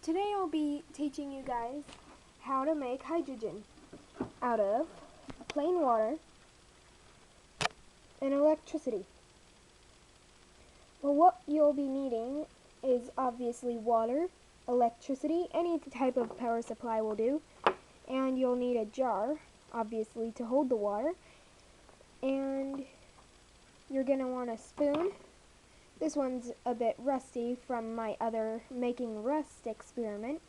Today I'll be teaching you guys how to make hydrogen out of plain water and electricity. Well, what you'll be needing is obviously water, electricity, any type of power supply will do, and you'll need a jar, obviously, to hold the water, and you're going to want a spoon. This one's a bit rusty from my other making rust experiment.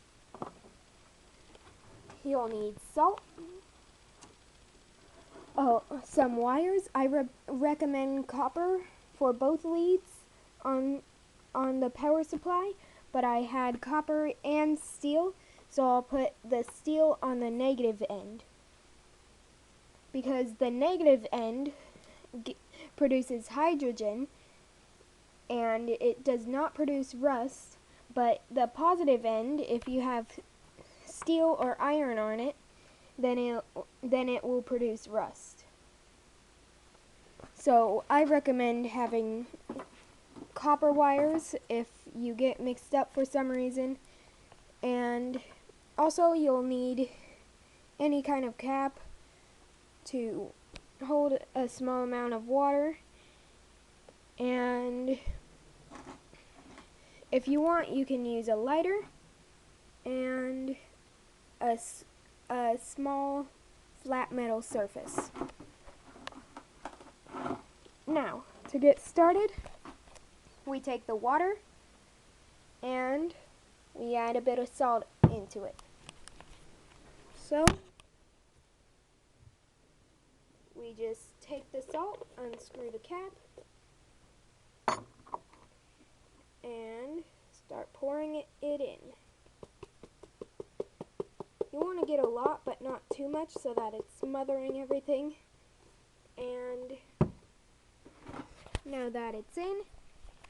You'll need salt, some wires. I recommend copper for both leads on the power supply, but I had copper and steel, so I'll put the steel on the negative end, because the negative end produces hydrogen and it does not produce rust, but the positive end, if you have steel or iron on it, then it will produce rust. So I recommend having copper wires if you get mixed up for some reason, and also you'll need any kind of cap to hold a small amount of water, and if you want, you can use a lighter and a small flat metal surface. Now, to get started, we take the water and we add a bit of salt into it. So, we just take the salt, unscrew the cap, and start pouring it in. You want to get a lot, but not too much, so that it's smothering everything. And now that it's in,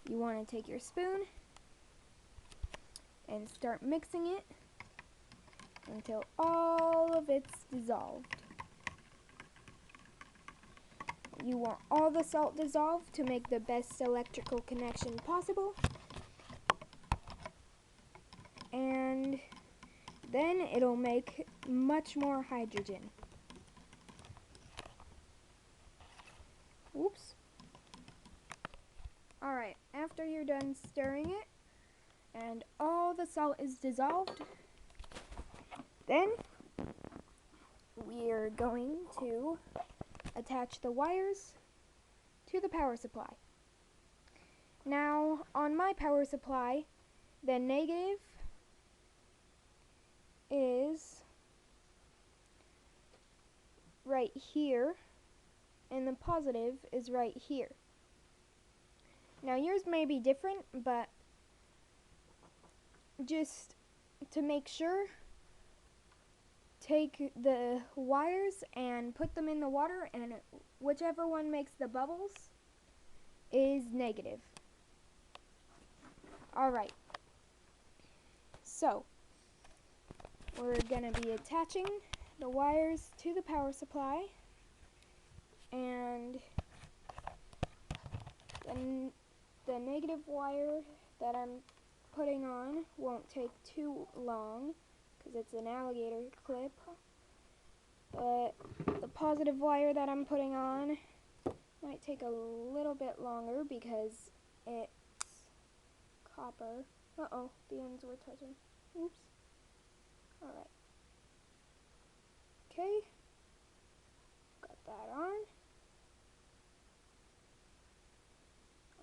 you want to take your spoon and start mixing it until all of it's dissolved. You want all the salt dissolved to make the best electrical connection possible. And then it'll make much more hydrogen. Oops. Alright, after you're done stirring it and all the salt is dissolved, then we're going to attach the wires to the power supply. Now, on my power supply, the negative is right here and the positive is right here. Now yours may be different, but just to make sure, take the wires and put them in the water, and whichever one makes the bubbles is negative. Alright, so we're going to be attaching the wires to the power supply, and the negative wire that I'm putting on won't take too long because it's an alligator clip, but the positive wire that I'm putting on might take a little bit longer because it's copper. Uh-oh, the ends were touching. Oops. Alright. Okay. Got that on.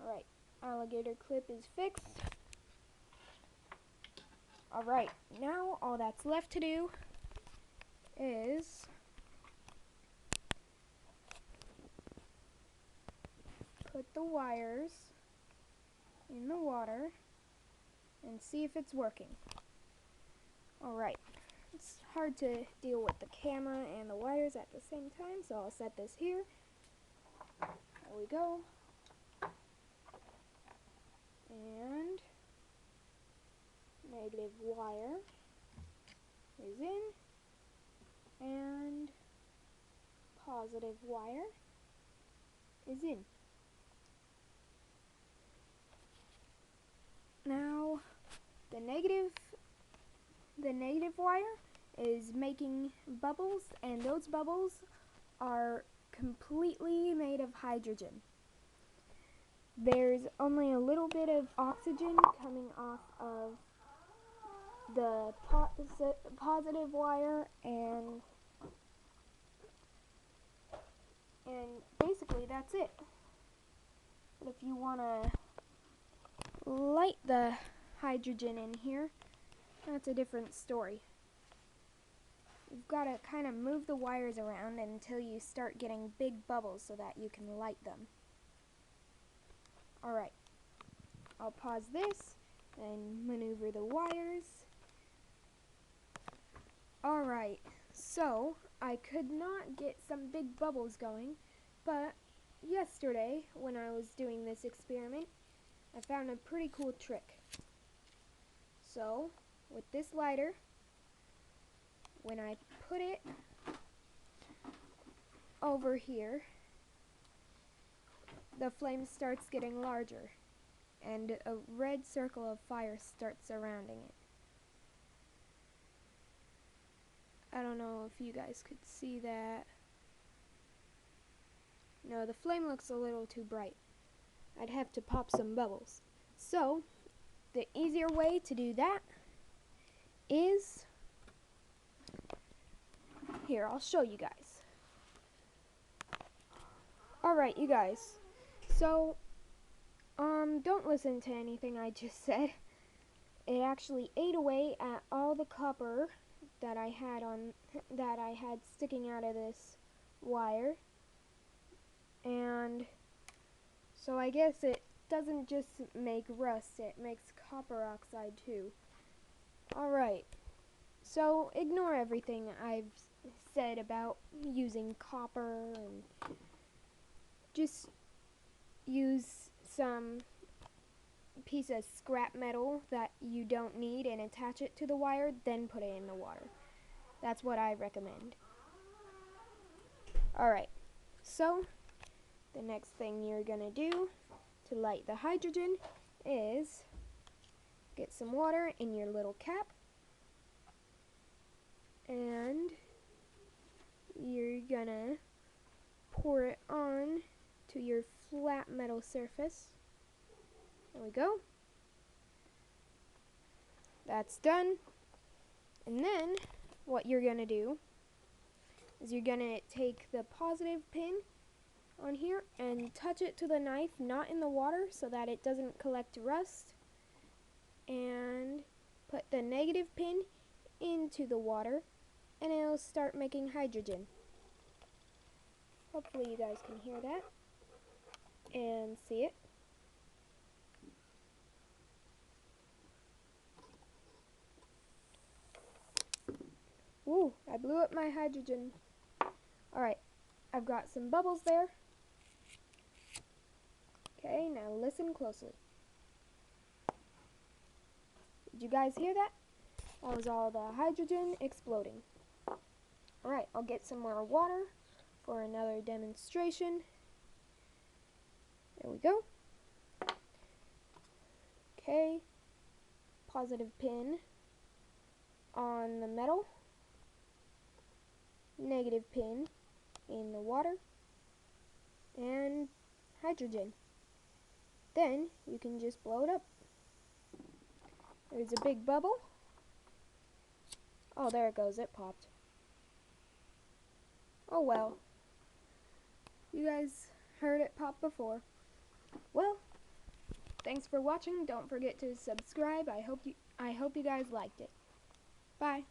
Alright. Alligator clip is fixed. Alright. Now all that's left to do is put the wires in the water and see if it's working. Alright. It's hard to deal with the camera and the wires at the same time, so I'll set this here. There we go. And negative wire is in, and positive wire is in. Now, the negative the negative wire is making bubbles, and those bubbles are completely made of hydrogen. There's only a little bit of oxygen coming off of the positive wire, and basically that's it. But if you want to light the hydrogen in here, that's a different story. You've got to kind of move the wires around until you start getting big bubbles so that you can light them. Alright, I'll pause this and maneuver the wires. Alright, so I could not get some big bubbles going, but yesterday when I was doing this experiment, I found a pretty cool trick. So, with this lighter, when I put it over here, the flame starts getting larger, and a red circle of fire starts surrounding it. I don't know if you guys could see that. No, the flame looks a little too bright. I'd have to pop some bubbles. So, the easier way to do that is, here, I'll show you guys. Alright, you guys. So, don't listen to anything I just said. It actually ate away at all the copper that I had sticking out of this wire. And so I guess it doesn't just make rust, it makes copper oxide too. Alright, so ignore everything I've said about using copper, and just use some piece of scrap metal that you don't need and attach it to the wire, then put it in the water. That's what I recommend. Alright, so the next thing you're gonna do to light the hydrogen is get some water in your little cap, and you're gonna pour it on to your flat metal surface. There we go. That's done. And then what you're gonna do is you're gonna take the positive pin on here and touch it to the knife, not in the water, so that it doesn't collect rust, and put the negative pin into the water, and it'll start making hydrogen. Hopefully you guys can hear that and see it. Ooh, I blew up my hydrogen. Alright, I've got some bubbles there. Okay, now listen closely. Did you guys hear that? That was all the hydrogen exploding. Alright, I'll get some more water for another demonstration. There we go. Okay, positive pin on the metal, negative pin in the water, and hydrogen. Then you can just blow it up. There's a big bubble. Oh, there it goes, it popped. Oh well. You guys heard it pop before. Well, thanks for watching. Don't forget to subscribe. I hope you guys liked it. Bye.